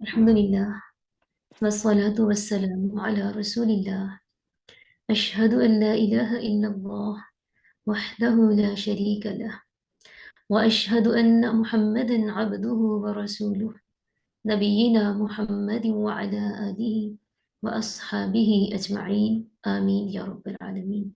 Alhamdulillah, wassalatu wassalamu ala rasulillah. Ashhadu an la ilaha illallah wahdahu la sharika lah. Wa ashhadu anna Muhammadan abduhu wa rasuluh. Nabiyyina Muhammadin wa ala alihi wa ashabihi ajma'in. Amin ya rabbal alamin.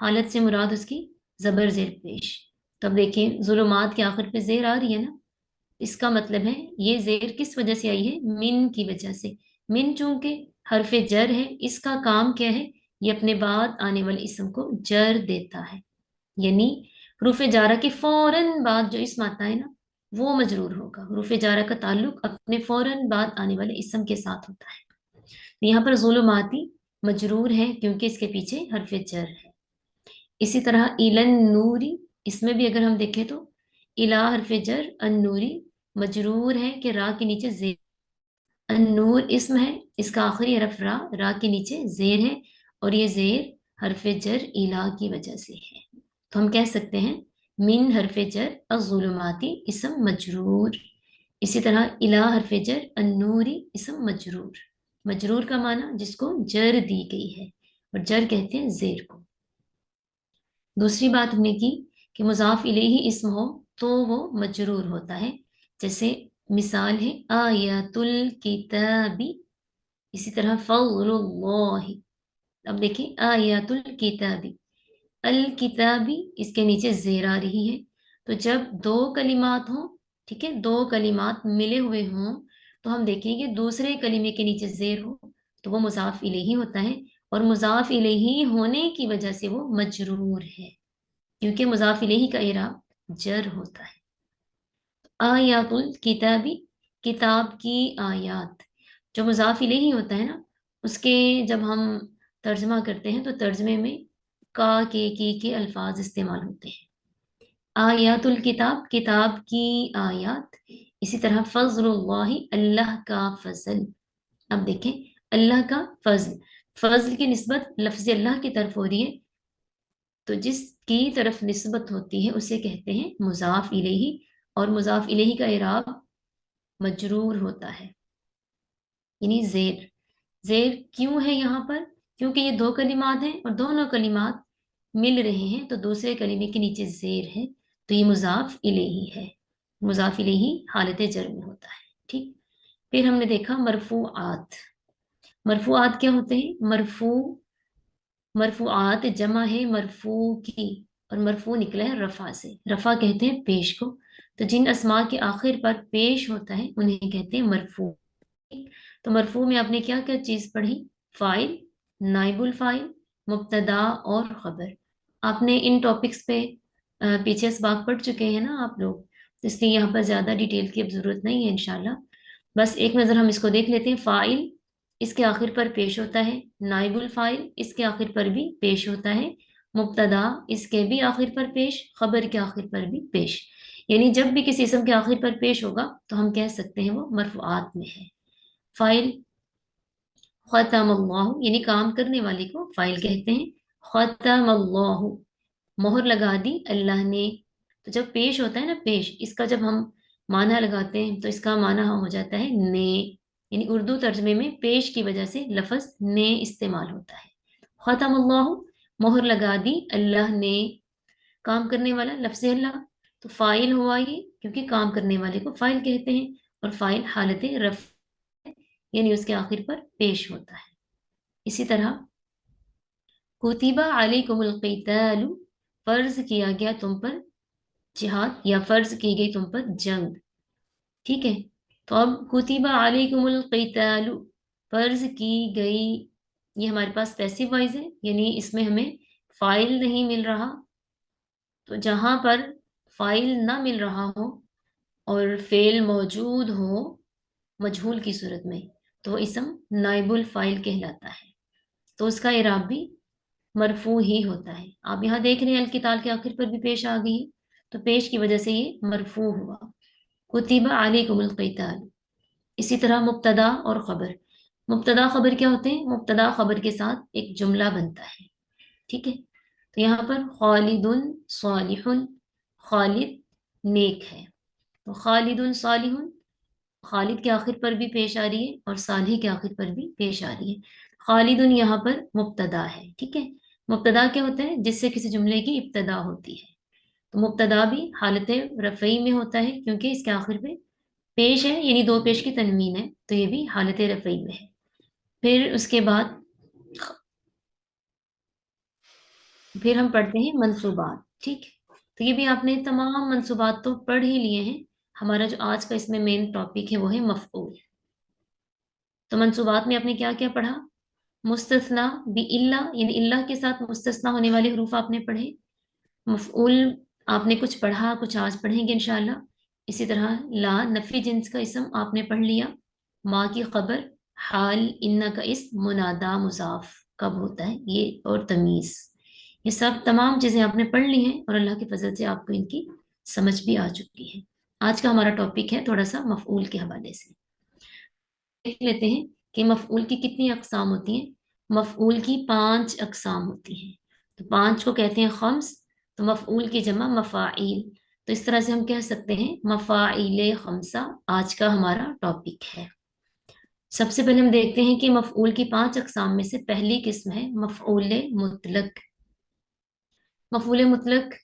حالت سے مراد اس کی زبر زیر پیش. تو اب دیکھیں ظلمات کے آخر پہ زیر آ رہی ہے نا، اس کا مطلب ہے یہ زیر کس وجہ سے آئی ہے؟ من کی وجہ سے. من چونکہ حرف جر ہے، اس کا کام کیا ہے؟ یہ اپنے بعد آنے والے اسم کو جر دیتا ہے. یعنی حروف جارہ کے فوراً بعد جو اسم آتا ہے نا وہ مجرور ہوگا. حروف جارہ کا تعلق اپنے فوراً بعد آنے والے اسم کے ساتھ ہوتا ہے. یہاں پر ظلماتی مجرور ہے کیونکہ اس کے پیچھے حرف جر ہے. اسی طرح ایلن نوری، اس میں بھی اگر ہم دیکھیں تو الا حرف جر، ان نوری مجرور ہے کہ را کے نیچے زیر. النور اسم ہے، اس کا آخری حرف را، را کے نیچے زیر ہے، اور یہ زیر حرف جر الا کی وجہ سے ہے. تو ہم کہہ سکتے ہیں من حرف جر الظلماتی اسم مجرور. اسی طرح الا حرف جر النوری اسم مجرور. مجرور کا معنی جس کو جر دی گئی ہے، اور جر کہتے ہیں زیر کو. دوسری بات ہم نے کی کہ مضاف الیہ اسم ہو تو وہ مجرور ہوتا ہے. جیسے مثال ہے آیات الکتابی، اسی طرح فضل اللہ. اب دیکھیں آیات الکتابی، الکتابی اس کے نیچے زیر آ رہی ہے. تو جب دو کلمات ہوں، ٹھیک ہے، دو کلمات ملے ہوئے ہوں تو ہم دیکھیں گے دوسرے کلمے کے نیچے زیر ہو تو وہ مضاف الیہ ہوتا ہے، اور مضاف الیہ ہونے کی وجہ سے وہ مجرور ہے کیونکہ مضاف الیہ کا اعراب جر ہوتا ہے. آیات الکتابی کتاب کی آیات، جو مضاف الیہ ہوتا ہے نا اس کے جب ہم ترجمہ کرتے ہیں تو ترجمے میں کا کے الفاظ استعمال ہوتے ہیں. آیات الکتاب کتاب کی آیات. اسی طرح فضل اللہ اللہ کا فضل. اب دیکھیں اللہ کا فضل، فضل کی نسبت لفظ اللہ کی طرف ہو رہی ہے، تو جس کی طرف نسبت ہوتی ہے اسے کہتے ہیں مضاف الیہ، اور مضاف الیہ کا اعراب مجرور ہوتا ہے یعنی زیر. زیر کیوں ہے یہاں پر؟ کیونکہ یہ دو کلمات ہیں اور دونوں کلمات مل رہے ہیں تو دوسرے کلمے کے نیچے زیر ہے تو یہ مضاف الیہ ہے. مضاف الیہ حالت جر میں ہوتا ہے. ٹھیک، پھر ہم نے دیکھا مرفوعات. مرفوعات کیا ہوتے ہیں؟ مرفوعات جمع ہے مرفوع کی، اور مرفوع نکلا ہے رفع سے. رفع کہتے ہیں پیش کو، تو جن اسماء کے آخر پر پیش ہوتا ہے انہیں کہتے ہیں مرفوع. تو مرفوع میں آپ نے کیا کیا چیز پڑھی؟ فاعل، نائب الفاعل، مبتدا اور خبر. آپ نے ان ٹاپکس پہ پیچھے اسباق پڑھ چکے ہیں نا آپ لوگ، اس لیے یہاں پر زیادہ ڈیٹیل کی اب ضرورت نہیں ہے انشاءاللہ. بس ایک نظر ہم اس کو دیکھ لیتے ہیں. فاعل اس کے آخر پر پیش ہوتا ہے، نائب الفاعل اس کے آخر پر بھی پیش ہوتا ہے، مبتدا اس کے بھی آخر پر پیش، خبر کے آخر پر بھی پیش. یعنی جب بھی کسی اسم کے آخر پر پیش ہوگا تو ہم کہہ سکتے ہیں وہ مرفوعات میں ہے. فاعل ختم اللہ، یعنی کام کرنے والے کو فاعل کہتے ہیں. ختم اللہ، مہر لگا دی اللہ نے. تو جب پیش ہوتا ہے نا پیش، اس کا جب ہم معنی لگاتے ہیں تو اس کا معنی ہو جاتا ہے نے، یعنی اردو ترجمے میں پیش کی وجہ سے لفظ نے استعمال ہوتا ہے. ختم اللہ، مہر لگا دی اللہ نے. کام کرنے والا لفظ اللہ، تو فاعل ہوا یہ کیونکہ کام کرنے والے کو فاعل کہتے ہیں، اور فاعل حالت رفع یعنی اس کے آخر پر پیش ہوتا ہے. اسی طرح کتب علیکم القتال، فرض کیا گیا تم پر جہاد، یا فرض کی گئی تم پر جنگ. ٹھیک ہے، تو اب کتب علیکم القتال فرض کی گئی، یہ ہمارے پاس پیسو وائز ہے یعنی اس میں ہمیں فاعل نہیں مل رہا. تو جہاں پر فاعل نہ مل رہا ہو اور فعل موجود ہو مجہول کی صورت میں تو اسم نائب الفاعل کہلاتا ہے، تو اس کا اعراب بھی مرفوع ہی ہوتا ہے. آپ یہاں دیکھ رہے ہیں القتال کے آخر پر بھی پیش آ گئی ہے تو پیش کی وجہ سے یہ مرفوع ہوا. کتب علیکم القتال. اسی طرح مبتدا اور خبر. مبتدا خبر کیا ہوتے ہیں؟ مبتدا خبر کے ساتھ ایک جملہ بنتا ہے. ٹھیک ہے، تو یہاں پر خالد صالح، خالد نیک ہے، تو خالد صالح خالد کے آخر پر بھی پیش آ رہی ہے اور صالح کے آخر پر بھی پیش آ رہی ہے. خالد یہاں پر مبتدا ہے. ٹھیک ہے، مبتدا کیا ہوتا ہے؟ جس سے کسی جملے کی ابتدا ہوتی ہے. تو مبتدا بھی حالت رفعی میں ہوتا ہے کیونکہ اس کے آخر پہ پیش ہے یعنی دو پیش کی تنوین ہے تو یہ بھی حالت رفعی میں ہے. پھر اس کے بعد پھر ہم پڑھتے ہیں منصوبات. ٹھیک ہے، تو یہ بھی آپ نے تمام منصوبات تو پڑھ ہی لیے ہیں. ہمارا جو آج کا اس میں مین ٹاپک ہے وہ ہے مفعول. تو منصوبات میں آپ نے کیا کیا پڑھا؟ مستثنا بھی اللہ، یعنی اللہ کے ساتھ مستثنا ہونے والے حروف آپ نے پڑھے. مفعول آپ نے کچھ پڑھا، کچھ آج پڑھیں گے انشاءاللہ. اسی طرح لا نفی جنس کا اسم آپ نے پڑھ لیا. ما کی خبر، حال، ان کا اسم، منادا، مضاف کب ہوتا ہے یہ، اور تمیز. یہ سب تمام چیزیں آپ نے پڑھ لی ہیں اور اللہ کی فضل سے آپ کو ان کی سمجھ بھی آ چکی ہے. آج کا ہمارا ٹاپک ہے تھوڑا سا مفعول کے حوالے سے. دیکھ لیتے ہیں کہ مفعول کی کتنی اقسام ہوتی ہیں. مفعول کی 5 اقسام ہوتی ہیں. تو 5 کو کہتے ہیں خمس. تو مفعول کی جمع مفاعیل. تو اس طرح سے ہم کہہ سکتے ہیں مفاعیل خمسہ آج کا ہمارا ٹاپک ہے. سب سے پہلے ہم دیکھتے ہیں کہ مفعول کی 5 اقسام میں سے پہلی قسم ہے مفعول مطلق. مفعول مطلق،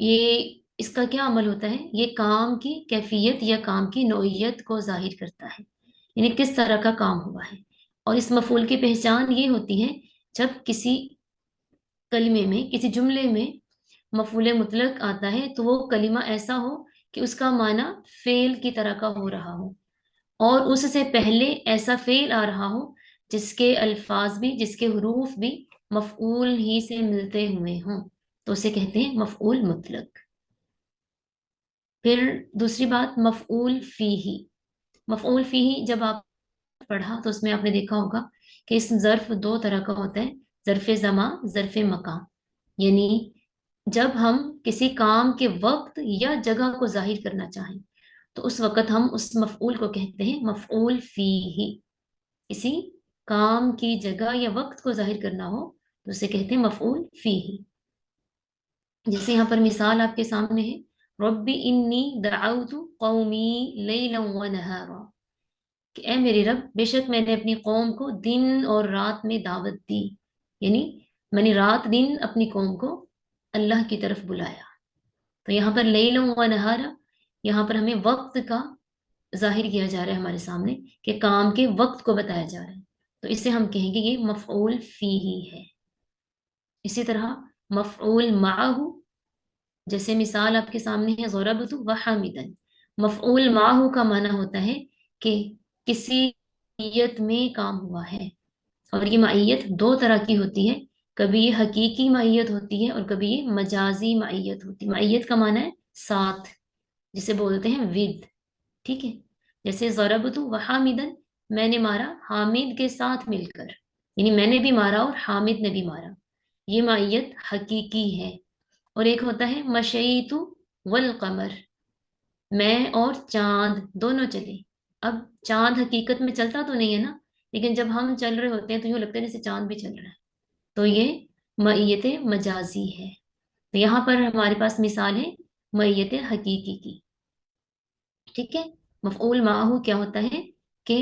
یہ اس کا کیا عمل ہوتا ہے؟ یہ کام کی کیفیت یا کام کی نوعیت کو ظاہر کرتا ہے، یعنی کس طرح کا کام ہوا ہے. اور اس مفعول کی پہچان یہ ہوتی ہے جب کسی کلمے میں، کسی جملے میں مفعول مطلق آتا ہے تو وہ کلمہ ایسا ہو کہ اس کا معنی فعل کی طرح کا ہو رہا ہو، اور اس سے پہلے ایسا فعل آ رہا ہو جس کے الفاظ بھی، جس کے حروف بھی مفعول ہی سے ملتے ہوئے ہوں، تو اسے کہتے ہیں مفعول مطلق. پھر دوسری بات مفعول فیہ. مفعول فیہ جب آپ پڑھا تو اس میں آپ نے دیکھا ہوگا کہ اسم ظرف 2 طرح کا ہوتا ہے، ظرف زمان، ظرف مکان. یعنی جب ہم کسی کام کے وقت یا جگہ کو ظاہر کرنا چاہیں تو اس وقت ہم اس مفعول کو کہتے ہیں مفعول فیہ. کسی کام کی جگہ یا وقت کو ظاہر کرنا ہو تو اسے کہتے ہیں مفعول فیہ. جیسے یہاں پر مثال آپ کے سامنے ہے، ربی انی دعوت قومی لیلا و نہارا، کہ اے میرے رب، بے شک میں نے اپنی قوم کو دن اور رات میں دعوت دی. یعنی میں نے رات دن اپنی قوم کو اللہ کی طرف بلایا. تو یہاں پر لیلا و نہارا، یہاں پر ہمیں وقت کا ظاہر کیا جا رہا ہے ہمارے سامنے، کہ کام کے وقت کو بتایا جا رہا ہے، تو اسے ہم کہیں گے یہ مفعول فیہ ہے. اسی طرح مفعول معہ، جیسے مثال آپ کے سامنے ہے ضربت وحامدا. مفعول معہ کا معنی ہوتا ہے کہ کسی معیت میں کام ہوا ہے، اور یہ معیت 2 طرح کی ہوتی ہے. کبھی یہ حقیقی معیت ہوتی ہے اور کبھی یہ مجازی معیت ہوتی ہے. معیت کا معنی ہے ساتھ، جسے بولتے ہیں ود. ٹھیک ہے، جیسے ضربت وحامدا، میں نے مارا حامد کے ساتھ مل کر، یعنی میں نے بھی مارا اور حامد نے بھی مارا. یہ معیت حقیقی ہے. اور ایک ہوتا ہے مشیت والقمر، میں اور چاند دونوں چلے. اب چاند حقیقت میں چلتا تو نہیں ہے نا، لیکن جب ہم چل رہے ہوتے ہیں تو یوں لگتا ہے جیسے چاند بھی چل رہا ہے. تو یہ معیت مجازی ہے. تو یہاں پر ہمارے پاس مثال ہے معیت حقیقی کی. ٹھیک ہے، مفعول معہ کیا ہوتا ہے کہ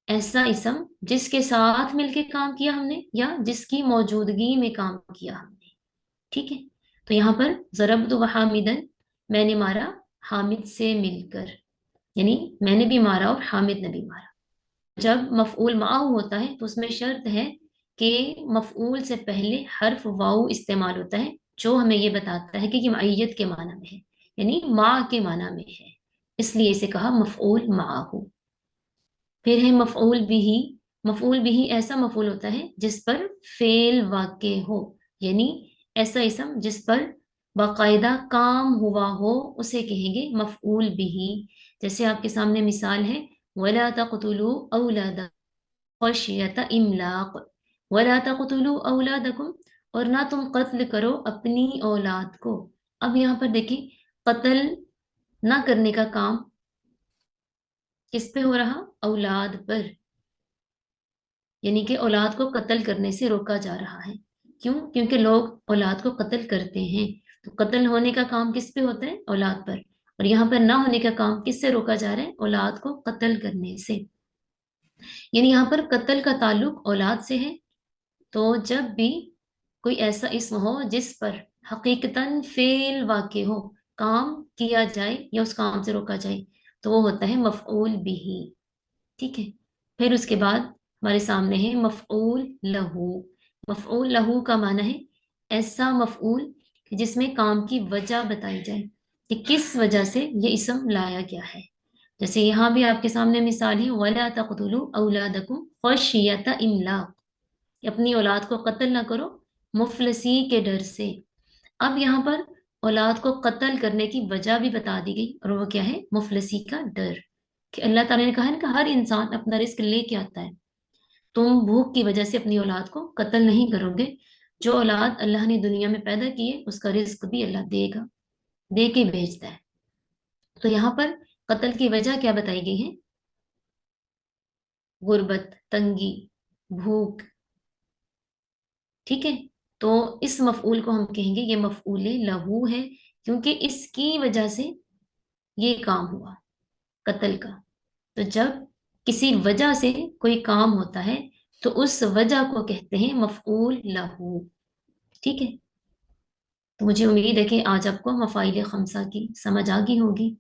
ایسا اسم جس کے ساتھ مل کے کام کیا ہم نے یا جس کی موجودگی میں کام کیا ہم نے. ٹھیک ہے، تو یہاں پر ضربت وحامدن، میں نے مارا حامد سے مل کر، یعنی میں نے بھی مارا اور حامد نے بھی مارا. جب مفعول معہ ہوتا ہے تو اس میں شرط ہے کہ مفعول سے پہلے حرف واو استعمال ہوتا ہے، جو ہمیں یہ بتاتا ہے کہ یہ معیت کے معنی میں ہے، یعنی ما کے معنی میں ہے، اس لیے اسے کہا مفعول معہ. پھر ہے مفعول بھی. مفعول بھی ایسا مفعول ہوتا ہے جس پر فعل واقع ہو، یعنی ایسا اسم جس پر باقاعدہ کام ہوا ہو اسے کہیں گے مفعول بھی. جیسے آپ کے سامنے مثال ہے وَلَا تَقْتُلُوا أَوْلَادَكُمْ خَشْيَةَ إِمْلَاقٍ. وَلَا تَقْتُلُوا أَوْلَادَكُمْ، اور نہ تم قتل کرو اپنی اولاد کو. اب یہاں پر دیکھیں قتل نہ کرنے کا کام کس پہ ہو رہا؟ اولاد پر، یعنی کہ اولاد کو قتل کرنے سے روکا جا رہا ہے. کیوں؟ کیونکہ لوگ اولاد کو قتل کرتے ہیں. تو قتل ہونے کا کام کس پہ ہوتا ہے؟ اولاد پر. اور یہاں پر نہ ہونے کا کام کس سے روکا جا رہا ہے؟ اولاد کو قتل کرنے سے. یعنی یہاں پر قتل کا تعلق اولاد سے ہے. تو جب بھی کوئی ایسا اسم ہو جس پر حقیقتاً فعل واقع ہو، کام کیا جائے یا اس کام سے روکا جائے، تو وہ ہوتا ہے مفعول بھی. ٹھیک ہے، پھر اس کے بعد ہمارے سامنے ہے مفعول لہو. مفعول لہو کا معنی ہے ایسا مفعول کہ جس میں کام کی وجہ بتائی جائے کہ کس وجہ سے یہ اسم لایا گیا ہے. جیسے یہاں بھی آپ کے سامنے مثال ہے وَلَا تَقْتُلُوا أَوْلَادَكُمْ خَشْيَةَ إِمْلَاقٍ، کہ اپنی اولاد کو قتل نہ کرو مفلسی کے ڈر سے. اب یہاں پر اولاد کو قتل کرنے کی وجہ بھی بتا دی گئی، اور وہ کیا ہے؟ مفلسی کا ڈر. کہ اللہ تعالیٰ نے کہا ہے کہ ہر انسان اپنا رزق لے کے آتا ہے، تم بھوک کی وجہ سے اپنی اولاد کو قتل نہیں کرو گے. جو اولاد اللہ نے دنیا میں پیدا کی ہے اس کا رزق بھی اللہ دے گا، دے کے بھیجتا ہے. تو یہاں پر قتل کی وجہ کیا بتائی گئی ہے؟ غربت، تنگی، بھوک. ٹھیک ہے، تو اس مفعول کو ہم کہیں گے یہ مفعول لہو ہے، کیونکہ اس کی وجہ سے یہ کام ہوا قتل کا. تو جب کسی وجہ سے کوئی کام ہوتا ہے تو اس وجہ کو کہتے ہیں مفعول لہو. ٹھیک ہے، تو مجھے امید ہے کہ آج آپ کو مفاعیل خمسہ کی سمجھ آ گئی ہوگی.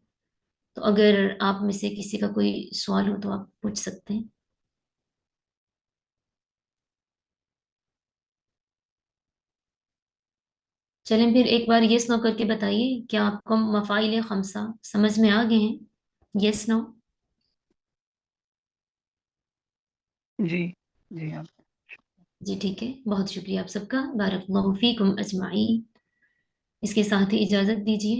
تو اگر آپ میں سے کسی کا کوئی سوال ہو تو آپ پوچھ سکتے ہیں. چلیں پھر ایک بار یس نو کر کے بتائیے، کیا آپ کو مفاعیل خمسہ سمجھ میں آ گئے ہیں؟ یس نو. جی جی ہاں. جی ٹھیک ہے، بہت شکریہ آپ سب کا. بارک اللہ فیکم اجمعین. اس کے ساتھ ہی اجازت دیجیے.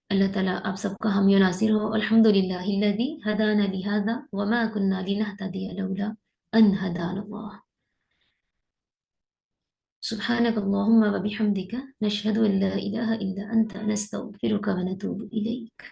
اللہ تعالیٰ آپ سب کا حامی و ناصر ہو. الحمد للہ الذی ہدانا لہذا وما كنا لنهتدی لولا ان ہدانا اللہ. سبحانك اللهم وبحمدك نشهد ان لا اله الا انت نستغفرك ونتوب اليك.